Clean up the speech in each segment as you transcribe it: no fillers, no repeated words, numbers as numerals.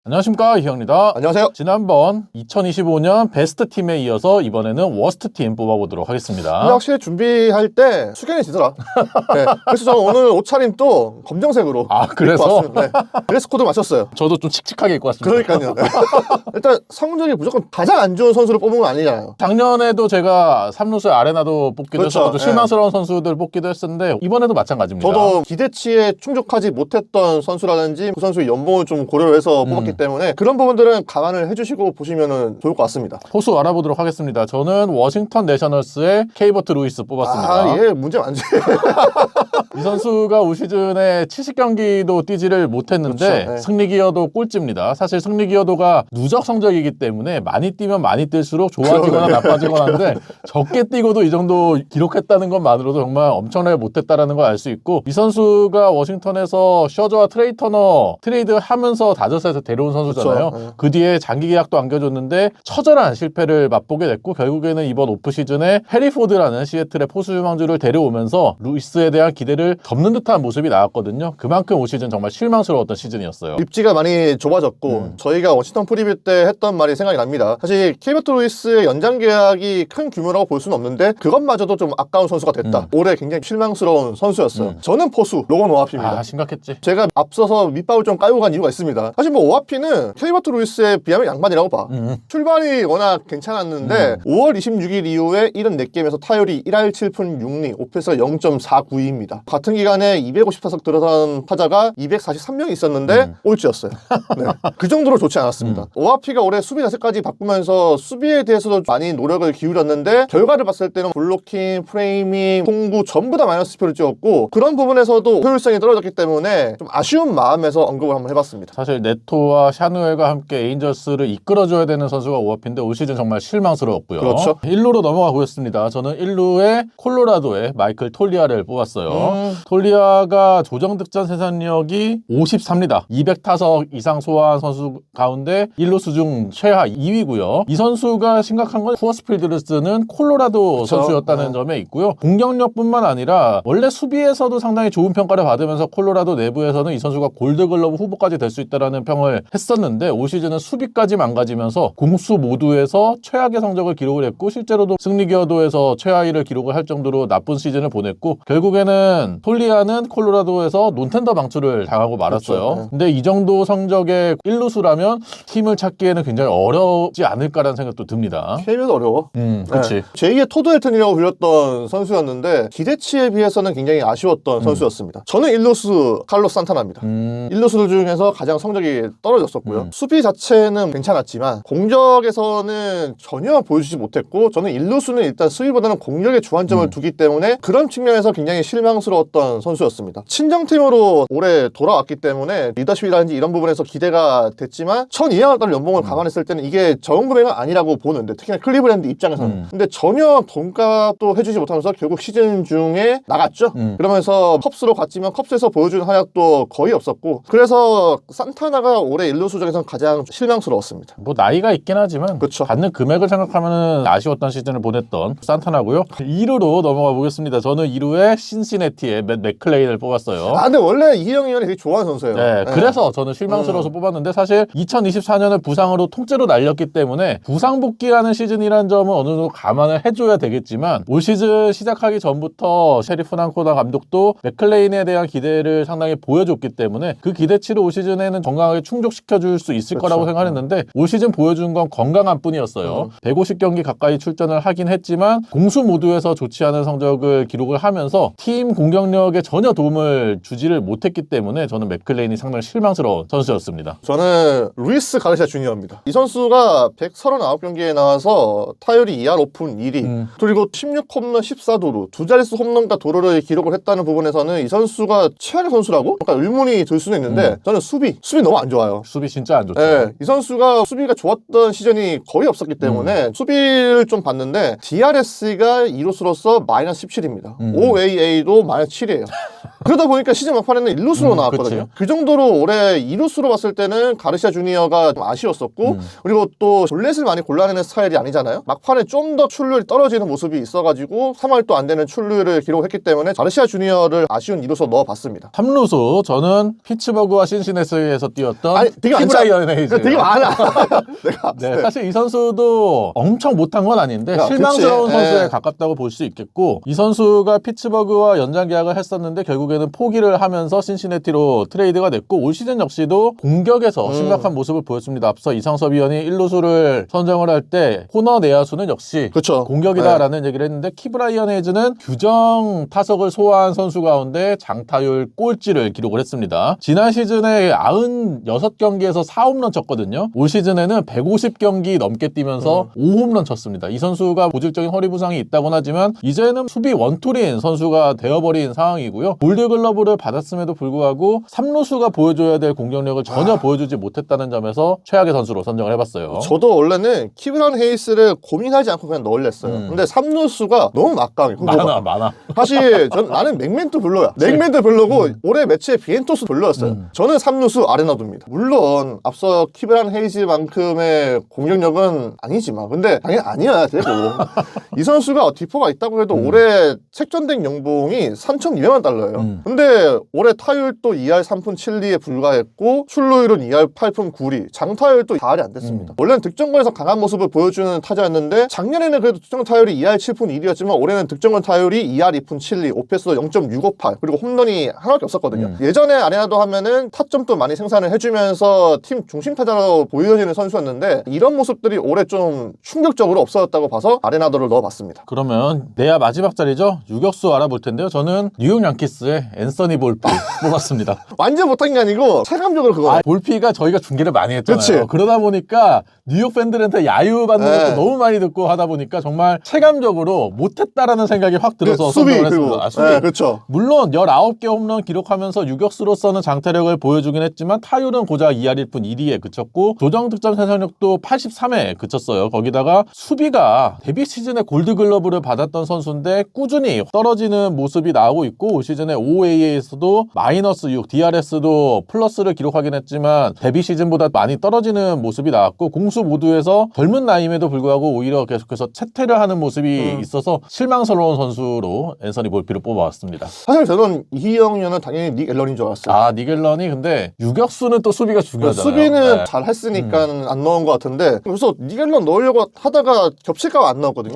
안녕하십니까, 이형입니다. 안녕하세요. 지난번 2025년 베스트 팀에 이어서 이번에는 워스트 팀 뽑아보도록 하겠습니다. 근데 확실히 준비할 때 숙연이 지더라. 네. 그래서 저는 오늘 옷차림도 검정색으로 그래서? 입고 왔습니다. 네. 드레스 코드 맞췄어요. 저도 좀 칙칙하게 입고 왔습니다. 그러니까요. 네. 일단 성적이 무조건 가장 안 좋은 선수를 뽑은 건 아니잖아요. 작년에도 제가 삼루수 아레나도 뽑기도 그렇죠. 했었고 네. 실망스러운 선수들 뽑기도 했었는데 이번에도 마찬가지입니다. 저도 기대치에 충족하지 못했던 선수라든지 그 선수의 연봉을 좀 고려를 해서 뽑았기 때문에 그런 부분들은 감안을 해주시고 보시면 좋을 것 같습니다. 포수 알아보도록 하겠습니다. 저는 워싱턴 내셔널스의 케이버트 루이스 뽑았습니다. 얘 문제 많지. 이 선수가 올 시즌에 70경기도 뛰지를 못했는데 그렇죠. 네. 승리 기여도 꼴찌입니다. 사실 승리 기여도가 누적 성적이기 때문에 많이 뛰면 많이 뛸수록 좋아지거나 나빠지거나 하는데 적게 뛰고도 이 정도 기록했다는 것만으로도 정말 엄청나게 못했다는 걸 알 수 있고, 이 선수가 워싱턴에서 셔저와 트레이 터너 트레이드하면서 다저스에서 데려온 선수잖아요. 그렇죠. 네. 그 뒤에 장기 계약도 안겨줬는데 처절한 실패를 맛보게 됐고, 결국에는 이번 오프 시즌에 해리포드라는 시애틀의 포수 유망주를 데려오면서 루이스에 대한 기대를 덮는 듯한 모습이 나왔거든요. 그만큼 올 시즌 정말 실망스러웠던 시즌이었어요. 입지가 많이 좁아졌고 저희가 워싱턴 프리뷰 때 했던 말이 생각이 납니다. 사실 케이버트 루이스의 연장 계약이 큰 규모라고 볼 수는 없는데 그것마저도 좀 아까운 선수가 됐다. 올해 굉장히 실망스러운 선수였어요. 저는 포수 로건 오하피입니다. 심각했지. 제가 앞서서 밑밥을 좀 깔고 간 이유가 있습니다. 사실 뭐 오하피는 케이버트 루이스에 비하면 양반이라고 봐. 출발이 워낙 괜찮았는데 5월 26일 이후에 74게임에서 타율이 1할 7푼 6리, 오페스가 0.49입니다. 같은 기간에 250타석 들어선 타자가 243명이 있었는데 꼴찌였어요. 네. 그 정도로 좋지 않았습니다. 오하피가 올해 수비 자세까지 바꾸면서 수비에 대해서도 많이 노력을 기울였는데 결과를 봤을 때는 블로킹, 프레이밍, 송구 전부 다 마이너스 표를 찍었고 그런 부분에서도 효율성이 떨어졌기 때문에 좀 아쉬운 마음에서 언급을 한번 해봤습니다. 사실 네토와 샤누엘과 함께 에인저스를 이끌어줘야 되는 선수가 오하피인데 올 시즌 정말 실망스러웠고요. 그렇죠. 1루로 넘어가 보겠습니다. 저는 1루에 콜로라도의 마이클 톨리아를 뽑았어요. 톨리아가 조정 득점 생산력이 53입니다. 200타석 이상 소화한 선수 가운데 1루수 중 최하 2위고요. 이 선수가 심각한 건 쿠어스 필드스는 콜로라도 그쵸. 선수였다는 점에 있고요. 공격력뿐만 아니라 원래 수비에서도 상당히 좋은 평가를 받으면서 콜로라도 내부에서는 이 선수가 골드글러브 후보까지 될 수 있다는 평을 했었는데 올 시즌은 수비까지 망가지면서 공수 모두에서 최악의 성적을 기록을 했고 실제로도 승리 기여도에서 최하위를 기록을 할 정도로 나쁜 시즌을 보냈고 결국에는 톨리아는 콜로라도에서 논텐더 방출을 당하고 말았어요. 그렇죠. 근데 이 정도 성적의 1루수라면 팀을 찾기에는 굉장히 어렵지 않을까라는 생각도 듭니다. KBO도 어려워. 그렇지. 네. 제2의 토드 헬튼이라고 불렸던 선수였는데 기대치에 비해서는 굉장히 아쉬웠던 선수였습니다. 저는 1루수 칼로스 산타나입니다. 1루수들 중에서 가장 성적이 떨어졌었고요. 수비 자체는 괜찮았지만 공격에서는 전혀 보여주지 못했고 저는 1루수는 일단 수비보다는 공격에 주안점을 두기 때문에 그런 측면에서 굉장히 실망스러웠던 선수였습니다. 친정팀으로 올해 돌아왔기 때문에 리더십이라든지 이런 부분에서 기대가 됐지만 1,200만 달러 연봉을 감안했을 때는 이게 적은 금액은 아니라고 보는데 특히나 클리브랜드 입장에서는 근데 전혀 돈값도 해주지 못하면서 결국 시즌 중에 나갔죠. 그러면서 컵스로 갔지만 컵스에서 보여준 활약도 거의 없었고 그래서 산타나가 올해 1루수 중에서는 가장 실망스러웠습니다. 뭐 나이가 있긴 하지만 그쵸. 받는 금액을 생각하면 아쉬웠던 시즌을 보냈던 산타나고요. 2루로 넘어가 보겠습니다. 저는 2루에 신시내티의 맷 맥클레인을 뽑았어요. 근데 원래 이희영 의원이 되게 좋아하는 선수예요. 네, 그래서 저는 실망스러워서 뽑았는데 사실 2024년을 부상으로 통째로 날렸기 때문에 부상 복귀하는 시즌이라는 점은 어느 정도 감안을 해줘야 되겠지만 올 시즌 시작하기 전부터 셰리프 난코다 감독도 맥클레인에 대한 기대를 상당히 보여줬기 때문에 그 기대치를 올 시즌에는 건강하게 충족시켜줄 수 있을 거라고 생각했는데 올 시즌 보여준 건 건강한 뿐이었어요. 150경기 가까이 출전을 하긴 했지만 공수 모두에서 좋지 않은 성적을 기록을 하면서 팀 공격력에 전혀 도움을 주지를 못했기 때문에 저는 맥클레인이 상당히 실망스러운 선수였습니다. 저는 루이스 가르시아 주니어입니다. 이 선수가 139경기에 나와서 타율이 2할 5푼 1위 그리고 16홈런 14도루 두 자릿수 홈런과 도루를 기록을 했다는 부분에서는 이 선수가 최악의 선수라고? 약간 의문이 들 수는 있는데 저는 수비 너무 안 좋아요. 수비 진짜 안 좋죠. 네, 이 선수가 수비가 좋았던 시즌이 거의 없었기 때문에 수비를 좀 봤는데 DRS가 2루수로서 마이너스 17입니다. OAA도 마이너스 7이에요. 그러다 보니까 시즌 막판에는 1루수로 나왔거든요. 그치. 그 정도로 올해 2루수로 봤을 때는 가르시아 주니어가 좀 아쉬웠었고 그리고 또 볼넷을 많이 골라내는 스타일이 아니잖아요. 막판에 좀 더 출루율이 떨어지는 모습이 있어가지고 3할도 안 되는 출루율을 기록했기 때문에 가르시아 주니어를 아쉬운 2루수로 넣어봤습니다. 3루수 저는 피츠버그와 신시내티에서 뛰었던 아니 되게 많죠? 키브라이언 헤이즈. 되게 많아. 내가 네, 사실 이 선수도 엄청 못한 건 아닌데 야, 실망스러운 그치. 선수에 예. 가깝다고 볼 수 있겠고, 이 선수가 피츠버그와 연장 계약을 했었는데 결국에는 포기를 하면서 신시내티로 트레이드가 됐고, 올 시즌 역시도 공격에서 심각한 모습을 보였습니다. 앞서 이상섭 위원이 1루수를 선정을 할 때 코너 내야수는 역시 그쵸. 공격이다라는 얘기를 했는데, 키브라이언 헤이즈는 규정 타석을 소화한 선수 가운데 장타율 꼴찌를 기록을 했습니다. 지난 시즌에 96경기에서 4홈런 쳤거든요. 올 시즌에는 150경기 넘게 뛰면서 5홈런 쳤습니다. 이 선수가 고질적인 허리 부상이 있다곤 하지만 이제는 수비 원툴인 선수가 되어버린 상황이고요. 골드글러브를 받았음에도 불구하고 3루수가 보여줘야 될 공격력을 전혀 보여주지 못했다는 점에서 최악의 선수로 선정을 해봤어요. 저도 원래는 키브라이언 헤이스를 고민하지 않고 그냥 넣으랬어요. 근데 3루수가 너무 막강해. 많아. 사실 나는 맥맨도 별로야. 맥맨도 별로고 올해 매치에 비엔토스 별로였어요. 저는 3루수 아레나도입니다. 물론 앞서 키브라이언 헤이즈만큼의 공격력은 아니지만, 근데 당연히 아니어야 되고 이 선수가 디포가 있다고 해도 올해 책정된 연봉이 3,200만 달러예요. 근데 올해 타율도 2할 3푼 7리에 불과했고 출루율은 2할 8푼 9리, 장타율도 4할이 안 됐습니다. 원래는 득점권에서 강한 모습을 보여주는 타자였는데 작년에는 그래도 득점 타율이 2할 7푼 1리였지만 올해는 득점권 타율이 2할 2푼 7리, 오페스도 0.658, 그리고 홈런이 하나밖에 없었거든요. 예전에 아레나도 하면은 타점도 많이 생산을 해주면서 팀 중심 타자로 보여지는 선수였는데 이런 모습들이 올해 좀 충격적으로 없어졌다고 봐서 아레나도를 넣어봤습니다. 그러면 내야 마지막 자리죠. 유격수 알아볼 텐데요. 저는 뉴욕 양키스의 앤서니 볼피 뽑았습니다. 완전 못한 게 아니고 체감적으로 그거. 볼피가 저희가 중계를 많이 했잖아요. 그치. 그러다 보니까 뉴욕 팬들한테 야유받는 네. 것도 너무 많이 듣고 하다 보니까 정말 체감적으로 못했다라는 생각이 확 들어서 선정을 했습니다. 수비. 네, 그렇죠. 물론 19개 홈런 기록하면서 유격수로서는 장타력을 보여주긴 했지만 타율은 고작 2할 1푼 1리에 그쳤고 조정 득점 생산력도 83에 그쳤어요. 거기다가 수비가 데뷔 시즌에 골드글러브를 받았던 선수인데 꾸준히 떨어지는 모습이 나오고 있고, 올 시즌에 OAA에서도 마이너스 6, DRS도 플러스를 기록하긴 했지만 데뷔 시즌보다 많이 떨어지는 모습이 나왔고, 공수 모두에서 젊은 나이임에도 불구하고 오히려 계속해서 채태를 하는 모습이 있어서 실망스러운 선수로 앤서니 볼피를 뽑아왔습니다. 사실 저는 이희영이는 당연히 닉 앨런인 줄 알았어요. 아, 니겔런이 근데 유격수는 또 수비가 중요하잖아요. 수비는 네. 잘 했으니까 안 넣은 것 같은데, 그래서 니겔런 넣으려고 하다가 겹칠까 안 넣었거든요.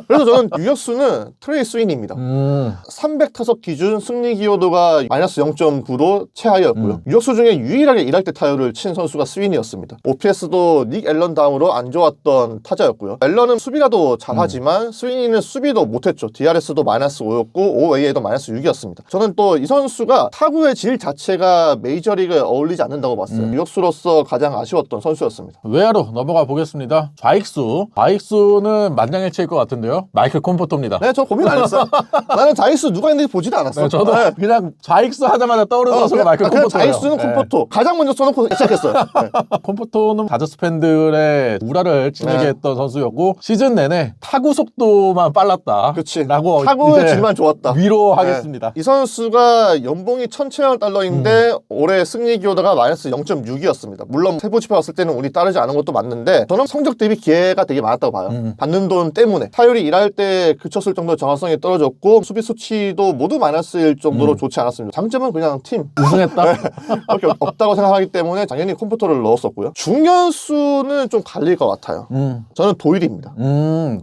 그래서 저는 유격수는 트레이 스윈입니다. 300타석 기준 승리 기여도가 마이너스 0.9로 최하위였고요. 유격수 중에 유일하게 1할 때 타율을 친 선수가 스윈이었습니다. OPS도 닉 앨런 다음으로 안 좋았던 타자였고요. 앨런은 수비라도 잘하지만 스윈이는 수비도 못했죠. DRS도 마이너스 5였고 OAA도 마이너스 6이었습니다. 저는 또 이 선수가 타구의 질 자체가 메이저리그에 어울리지 않는다고 봤어요. 유격수로서 가장 아쉬웠던 선수였습니다. 외야로 넘어가 보겠습니다. 좌익수는 만장일치일 것 같은데요. 마이클 콤포토입니다. 네, 저 고민 안 했어요. 나는 자익수 누가 있는지 보지도 않았어. 네, 저도 그냥 좌익수 하자마자 떠오르는 선수가 마이클 그냥 콤포토예요. 자익수는 네. 콤포토. 가장 먼저 써놓고 시작했어요. 네. 콤포토는 다저스 팬들의 우라를 치르게 네. 했던 선수였고, 시즌 내내 타구 속도만 빨랐다. 그치. 라고 타구의 이제 질만 좋았다. 위로하겠습니다. 네. 이 선수가 연봉이 1,700만 달러인데 올해 승리 기여도가 마이너스 0.6이었습니다. 물론 세부 지표 봤을 때는 운이 따르지 않은 것도 맞는데 저는 성적 대비 기회가 되게 많았다고 봐요. 받는 돈 때문에 타율이 일할 때 그쳤을 정도로 정확성이 떨어졌고 수비 수치도 모두 마이너스일 정도로 좋지 않았습니다. 장점은 그냥 팀 우승했다. 그렇게 없다고 생각하기 때문에 당연히 컴퓨터를 넣었었고요. 중견수는 좀 갈릴 것 같아요. 저는 도일입니다.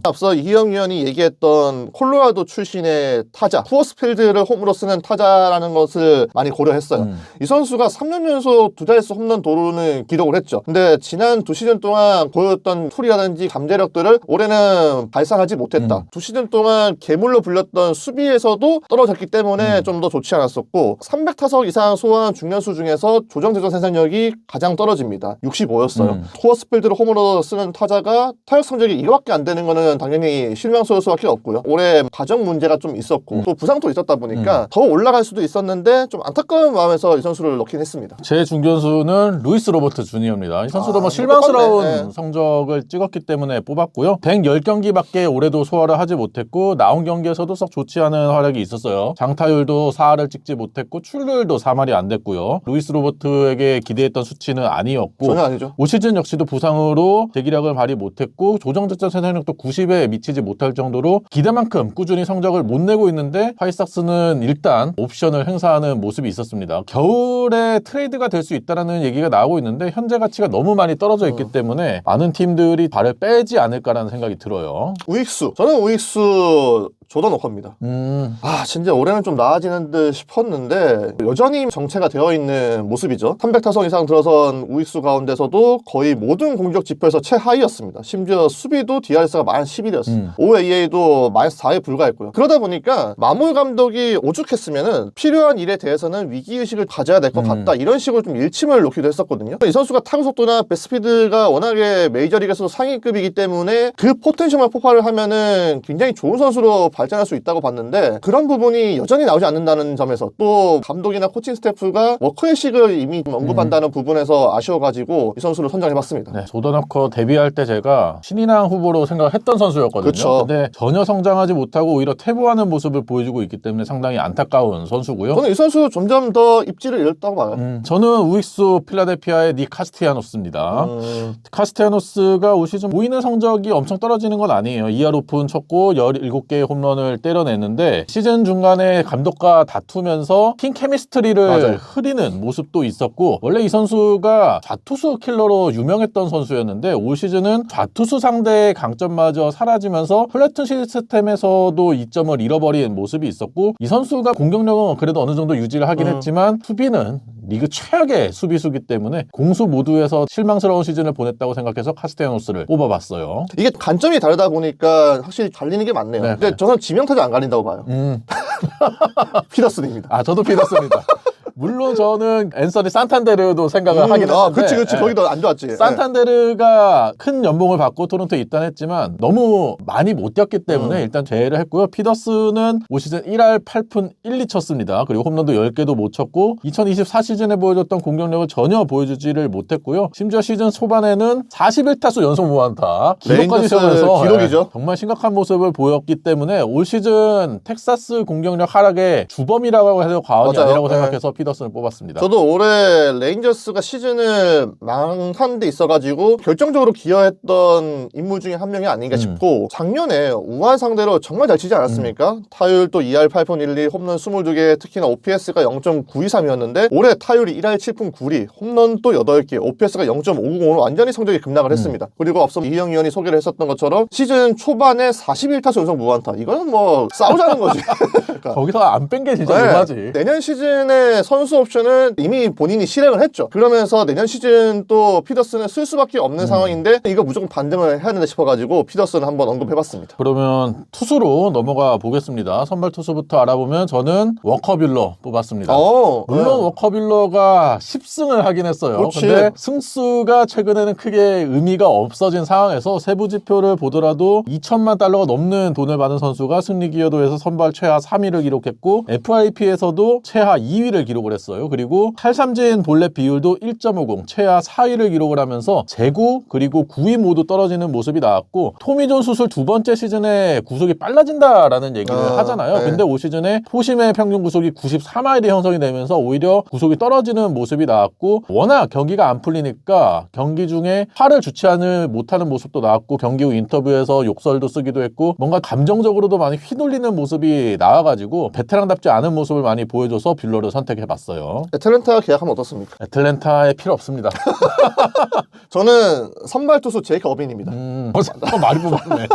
앞서 이희영 위원이 얘기했던 콜로라도 출신의 타자, 쿠어스필드를 홈으로 쓰는 타자라는 것을 많이 고려했어요. 이 선수가 3년 연속 두 자릿수 홈런 도루는 기록을 했죠. 근데 지난 2시즌 동안 보였던 툴이라든지 잠재력들을 올해는 발산하지 못했다. 2시즌 동안 괴물로 불렸던 수비에서도 떨어졌기 때문에 좀 더 좋지 않았었고 300타석 이상 소화한 중견수 중에서 조정제조 생산력이 가장 떨어집니다. 65였어요. 쿠어스필드를 홈으로 쓰는 타자가 타격 성적이 이거밖에 안 되는 거는 당연히 실망스러울 수밖에 없고요. 올해 가정 문제가 좀 있었고 또 부상도 있었다 보니까 더 올라갈 수도 있었는데 좀 안타까운 마음에서 이 선수를 넣긴 했습니다. 제 중견수는 루이스 로버트 주니어입니다. 이 선수도 뭐 실망스러운 똑같네. 성적을 찍었기 때문에 뽑았고요. 110경기밖에 올해도 소화를 하지 못했고 나온 경기에서도 썩 좋지 않은 활약이 있었어요. 장타율도 4할을 찍지 못했고 출루율도 3할이 안 됐고요. 루이스 로버트에게 기대했던 수치는 아니었고 전혀 아니죠. 올 시즌 역시도 부상으로 대기력을 발휘 못했고 조정득점 생산력도 90에 미치지 못할 정도로 기대만큼 꾸준히 성적을 못 내고 있는데 화이트삭스는 일단 옵션을 행사하는 모습이 있었습니다. 겨울에 트레이드가 될 수 있다는 않을까라는 얘기가 나오고 있는데 현재 가치가 너무 많이 떨어져 있기 때문에 많은 팀들이 발을 빼지 않을까라는 생각이 들어요. 우익수. 저는 우익수 조던 워커입니다. 진짜 올해는 좀 나아지는 듯 싶었는데 여전히 정체가 되어 있는 모습이죠. 300타석 이상 들어선 우익수 가운데서도 거의 모든 공격 지표에서 최하위였습니다. 심지어 수비도 DRS가 -11이었어요. OAA도 -4에 불과했고요. 그러다 보니까 마물 감독이 오죽했으면은 필요한 일에 대해서는 위기의식을 가져야 될 것 같다. 이런 식으로 좀 일침을 놓기도 했었거든요. 이 선수가 타구 속도나 배스피드가 워낙에 메이저리그에서도 상위급이기 때문에 그 포텐셜만 폭발을 하면은 굉장히 좋은 선수로 발전할 수 있다고 봤는데 그런 부분이 여전히 나오지 않는다는 점에서 또 감독이나 코칭 스태프가 워커의식을 이미 언급한다는 부분에서 아쉬워가지고 이 선수를 선정해봤습니다. 네, 조던 워커 데뷔할 때 제가 신인왕 후보로 생각했던 선수였거든요. 그쵸. 근데 전혀 성장하지 못하고 오히려 퇴보하는 모습을 보여주고 있기 때문에 상당히 안타까운 선수고요. 저는 이 선수 점점 더 입지를 잃었다고 봐요. 저는 우익수 필라델피아의 닉 카스티아노스입니다. 카스티아노스가 올 시즌 보이는 성적이 엄청 떨어지는 건 아니에요. 2할 오픈 쳤고 17개의 홈런을 때려냈는데 시즌 중간에 감독과 다투면서 팀 케미스트리를 맞아요. 흐리는 모습도 있었고 원래 이 선수가 좌투수 킬러로 유명했던 선수였는데 올 시즌은 좌투수 상대의 강점마저 사라지면서 플래툰 시스템에서도 이점을 잃어버린 모습이 있었고 이 선수가 공격력은 그래도 어느 정도 유지를 하긴 했지만 수비는 리그 최악의 수비수기 때문에 공수 모두에서 실망스러운 시즌을 보냈다고 생각해서 카스테야노스를 뽑아봤어요. 이게 관점이 다르다 보니까 확실히 갈리는 게 많네요. 네, 근데 네. 저는 지명타자 안 갈린다고 봐요. 피더슨입니다. 아, 저도 피더스입니다. 물론 저는 앤서니 산탄데르도 생각을 하긴 했는데 그치. 예. 거기도 안 좋았지. 산탄데르가 큰 연봉을 받고 토론토에 입단했지만 너무 많이 못 뛰었기 때문에 일단 제외를 했고요. 피더스는 올 시즌 1할 8푼 1, 2 쳤습니다. 그리고 홈런도 10개도 못 쳤고 2024 시즌에 보여줬던 공격력을 전혀 보여주지를 못했고요. 심지어 시즌 초반에는 41타수 연속 무안타 기록까지 레인저스 세우면서 기록이죠. 정말 심각한 모습을 보였기 때문에 올 시즌 텍사스 공격력 하락의 주범이라고 해도 과언이 맞아요. 아니라고 네. 생각해서 피더슨을 뽑았습니다. 저도 올해 레인저스가 시즌을 망한 데 있어가지고 결정적으로 기여했던 인물 중에 한 명이 아닌가 싶고 작년에 우한 상대로 정말 잘 치지 않았습니까? 타율도 2할 8푼 1, 2, 홈런 22개, 특히나 OPS가 0.923이었는데 올해 타율이 1할 7푼 9리, 홈런 또 8개, OPS가 0.590으로 완전히 성적이 급락을 했습니다. 그리고 앞서 이형 의원이 소개를 했었던 것처럼 시즌 초반에 41타수 연속 무안타. 이거는 뭐 싸우자는 거지. 그러니까. 거기서 안 뺀 게 진짜 유마지. 내년 시즌에 선수 옵션은 이미 본인이 실행을 했죠. 그러면서 내년 시즌 또 피더슨을 쓸 수밖에 없는 상황인데 이거 무조건 반등을 해야 된다 싶어가지고 피더슨을 한번 언급해봤습니다. 그러면 투수로 넘어가 보겠습니다. 선발 투수부터 알아보면 저는 워커빌러 뽑았습니다. 물론 워커빌러가 10승을 하긴 했어요. 그렇지. 근데 승수가 최근에는 크게 의미가 없어진 상황에서 세부 지표를 보더라도 2천만 달러가 넘는 돈을 받은 선수가 승리 기여도에서 선발 최하 3위를 기록했고 FIP에서도 최하 2위를 기록을 했어요. 그리고 탈삼진 볼넷 비율도 1.50 최하 4위를 기록을 하면서 제구 그리고 9위 모두 떨어지는 모습이 나왔고 토미존 수술 두 번째 시즌에 구속이 빨라진다라는 얘기를 하잖아요. 네. 근데 올 시즌에 포심의 평균 구속이 94마일이 형성이 되면서 오히려 구속이 떨어지는 모습이 나왔고 워낙 경기가 안 풀리니까 경기 중에 팔을 주체하는 못하는 모습도 나왔고 경기 후 인터뷰에서 욕설도 쓰기도 했고 뭔가 감정적으로도 많이 휘둘리는 모습이 나와가지고 베테랑답지 않은 모습을 많이 보여줘서 뷰러를 선택해봤어요. 애틀랜타 계약하면 어떻습니까? 애틀랜타에 필요 없습니다. 저는 선발 투수 제이크 어빈입니다. 말이 뽑았네.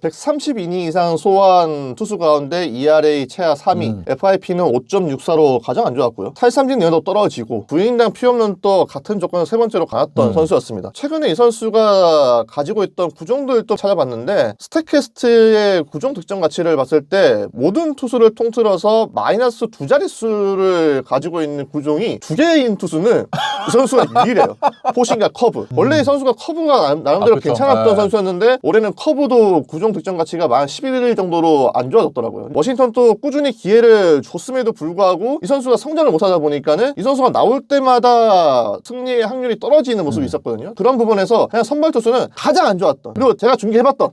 132이닝 이상 소화한 투수 가운데 ERA 최하 3위, FIP는 5.64로 가장 안 좋았고요. 탈삼진 내도 떨어지고 부인당 피홈런도 같은 조건에서 세 번째로 강했던 선수였습니다. 최근에 이 선수가 가지고 있던 구종들을 또 찾아봤는데 스탯캐스트의 구종 득점 가치를 봤을 때 모든 투수를 통틀어서 마이너스 두 자릿수를 가지고 있는 구종이 두 개인 투수는 이 선수가 유일해요. 포신과 커브. 원래 이 선수가 커브가 나름대로 그쵸. 괜찮았던 네. 선수였는데 올해는 커브도 구종 득점 가치가 만 11일 정도로 안 좋아졌더라고요. 워싱턴도 꾸준히 기회를 줬음에도 불구하고 이 선수가 성장을 못하다 보니까는 이 선수가 나올 때마다 승리의 확률이 떨어지는 모습이 있었거든요. 그런 부분에서 그냥 선발 투수는 가장 안 좋았던 그리고 제가 중계해봤던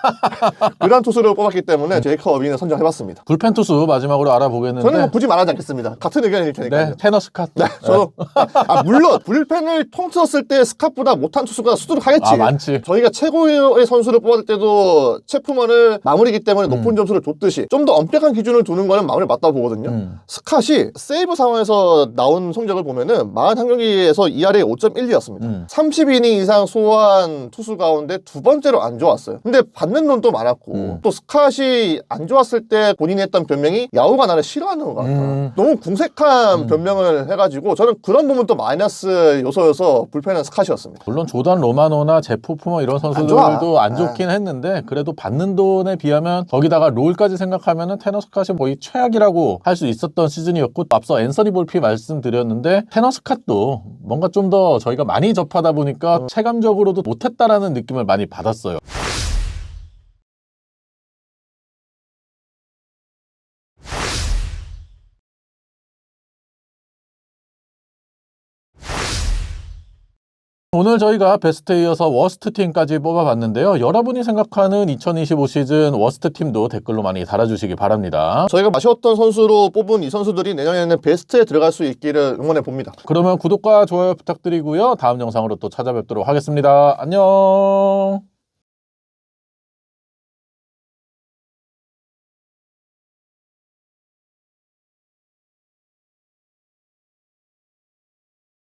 그런 투수를 뽑았기 때문에 제이크 어빈을 선정해봤습니다. 불펜 투수 마지막으로 알아보겠는데 저는 뭐 굳이 말하지 않겠습니다. 같은 의견일 테니까요. 네, 테너 스캇. 저도 물론 불펜을 통틀었을 때 스캇보다 못한 투수가 수두룩하겠지. 아, 많지. 저희가 최고의 선수를 뽑을 때도 체프먼을 마무리기 때문에 높은 점수를 줬듯이 좀 더 엄격한 기준을 두는 거는 마무리 맞다고 보거든요. 스캇이 세이브 상황에서 나온 성적을 보면은 41경기에서 ERA 5.12였습니다. 30이닝 이상 소화한 투수 가운데 두 번째로 안 좋았어요. 근데 받는 돈도 많았고 또 스캇이 안 좋았을 때 본인이 했던 변명이 야구가 나를 싫어하는 것 같다. 너무 궁색한 변명을 해가지고 저는 그런 부분도 마이너스 요소여서 불펜은 스캇이었습니다. 물론 조던 로마노나 제프 푸머 이런 선수들도 안 좋긴 했는데 그래도 받는 돈에 비하면 거기다가 롤까지 생각하면은 테너 스캇이 거의 최악이라고 할 수 있었던 시즌이었고 앞서 앤서니 볼피 말씀드렸는데 테너 스캇도 뭔가 좀 더 저희가 많이 접하다 보니까 체감적으로도 못했다라는 느낌을 많이 받았어요. 오늘 저희가 베스트에 이어서 워스트 팀까지 뽑아봤는데요. 여러분이 생각하는 2025 시즌 워스트 팀도 댓글로 많이 달아주시기 바랍니다. 저희가 아쉬웠던 선수로 뽑은 이 선수들이 내년에는 베스트에 들어갈 수 있기를 응원해 봅니다. 그러면 구독과 좋아요 부탁드리고요. 다음 영상으로 또 찾아뵙도록 하겠습니다. 안녕.